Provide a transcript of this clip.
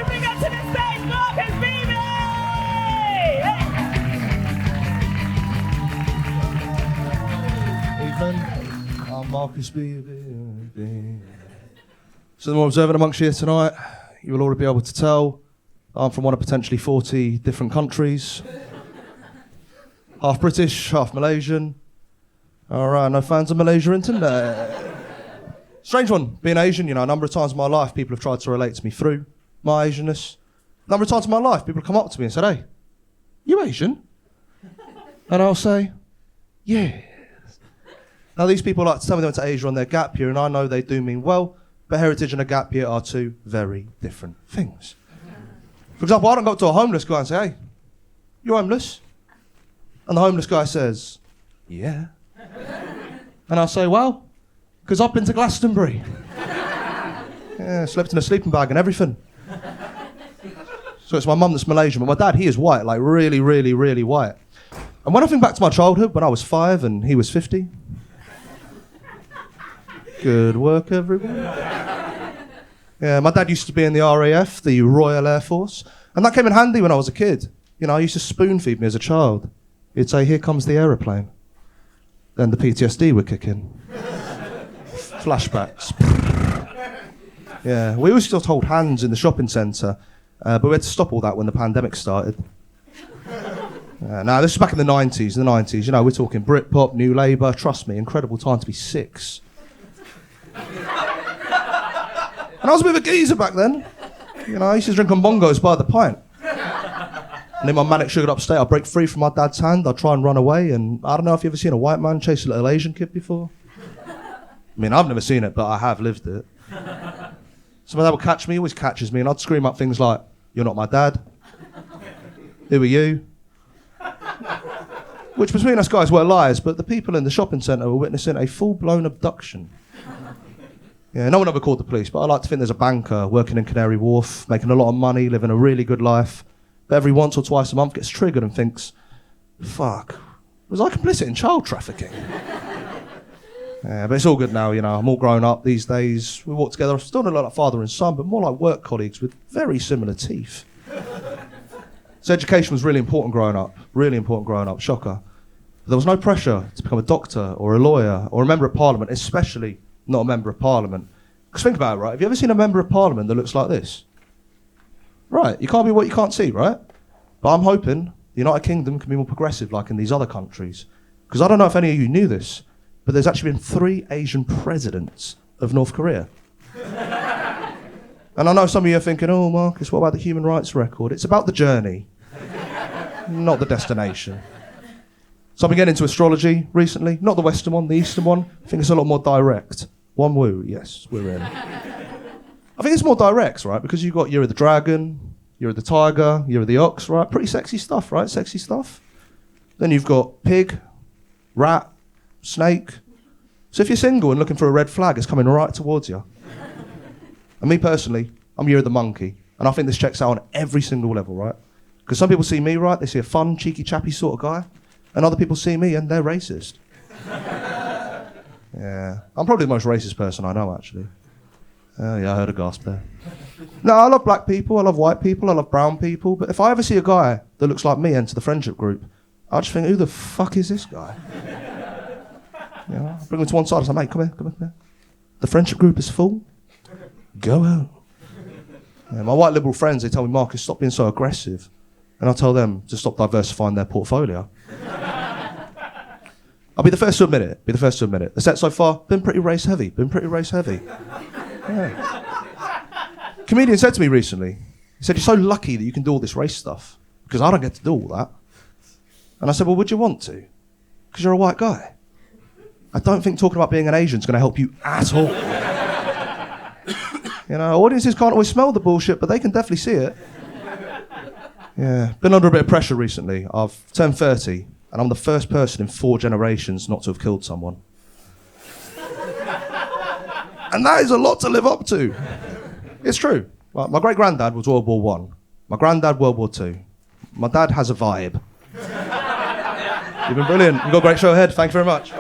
massive big up to the stage, Marcus Beebe! Evening, I'm Marcus Beebe. So the more observant amongst you tonight, you will already be able to tell I'm from one of potentially 40 different countries. Half British, half Malaysian. All right, no fans of Malaysia internet. Strange one, being Asian, you know, a number of times in my life people have tried to relate to me through my Asianness. A number of times in my life people have come up to me and said, hey, you Asian? And I'll say, yes. Now these people like to tell me they went to Asia on their gap year, and I know they do mean well, but heritage and a gap year are two very different things. For example, I don't go up to a homeless guy and say, hey, you homeless? And the homeless guy says, yeah. And I say, well, because I've been to Glastonbury. Yeah, slept in a sleeping bag and everything. So it's my mum that's Malaysian, but my dad, he is white, like really, really, really white. And when I think back to my childhood, when I was 5 and he was 50. Good work, everyone. Yeah, my dad used to be in the RAF, the Royal Air Force, and that came in handy when I was a kid. You know, he used to spoon feed me as a child. He'd say, here comes the aeroplane. Then the PTSD would kick in. Flashbacks. Yeah, we always just hold hands in the shopping centre, but we had to stop all that when the pandemic started. Now, this was back in the 90s, you know, we're talking Britpop, New Labour, trust me, incredible time to be 6. And I was a bit of a geezer back then. You know, I used to drink on bongos by the pint. And in my manic sugared up state, I'd break free from my dad's hand, I'd try and run away, and I don't know if you've ever seen a white man chase a little Asian kid before. I mean, I've never seen it, but I have lived it. So my dad would catch me, he always catches me, and I'd scream up things like, you're not my dad. Who are you? Which between us guys were lies, but the people in the shopping centre were witnessing a full-blown abduction. Yeah, no one ever called the police, but I like to think there's a banker working in Canary Wharf, making a lot of money, living a really good life, but every once or twice a month gets triggered and thinks, fuck, was I complicit in child trafficking? Yeah, but it's all good now, you know, I'm all grown up these days, we walk together, I still don't look like father and son, but more like work colleagues with very similar teeth. So education was really important growing up, shocker. But there was no pressure to become a doctor or a lawyer or a member of parliament, especially not a member of parliament. Because think about it, right? Have you ever seen a member of parliament that looks like this? Right, you can't be what you can't see, right? But I'm hoping the United Kingdom can be more progressive like in these other countries. Because I don't know if any of you knew this, but there's actually been 3 Asian presidents of North Korea. And I know some of you are thinking, oh, Marcus, what about the human rights record? It's about the journey, not the destination. So I've been getting into astrology recently, not the Western one, the Eastern one. I think it's a lot more direct. One woo, yes, we're in. I think it's more direct, right? Because you've got Year of the Dragon, Year of the Tiger, Year of the Ox, right? Pretty sexy stuff, right? Sexy stuff. Then you've got pig, rat, snake. So if you're single and looking for a red flag, it's coming right towards you. And me personally, I'm Year of the Monkey. And I think this checks out on every single level, right? Because some people see me, right? They see a fun, cheeky, chappy sort of guy. And other people see me and they're racist. Yeah. I'm probably the most racist person I know, actually. Oh, yeah, I heard a gasp there. No, I love black people, I love white people, I love brown people. But if I ever see a guy that looks like me enter the friendship group, I just think, who the fuck is this guy? You know, I bring him to one side and say, mate, come here. The friendship group is full. Go home. Yeah, my white liberal friends, they tell me, Marcus, stop being so aggressive. And I tell them to stop diversifying their portfolio. I'll be the first to admit it. The set so far, been pretty race heavy. Yeah. Comedian said to me recently, he said, you're so lucky that you can do all this race stuff, because I don't get to do all that. And I said, well, would you want to? Because you're a white guy. I don't think talking about being an Asian is going to help you at all. You know, audiences can't always smell the bullshit, but they can definitely see it. Yeah, been under a bit of pressure recently. I've turned 30, and I'm the first person in 4 generations not to have killed someone. And that is a lot to live up to. It's true. Like, my great-granddad was World War I. My granddad, World War II. My dad has a vibe. You've been brilliant. You've got a great show ahead. Thank you very much.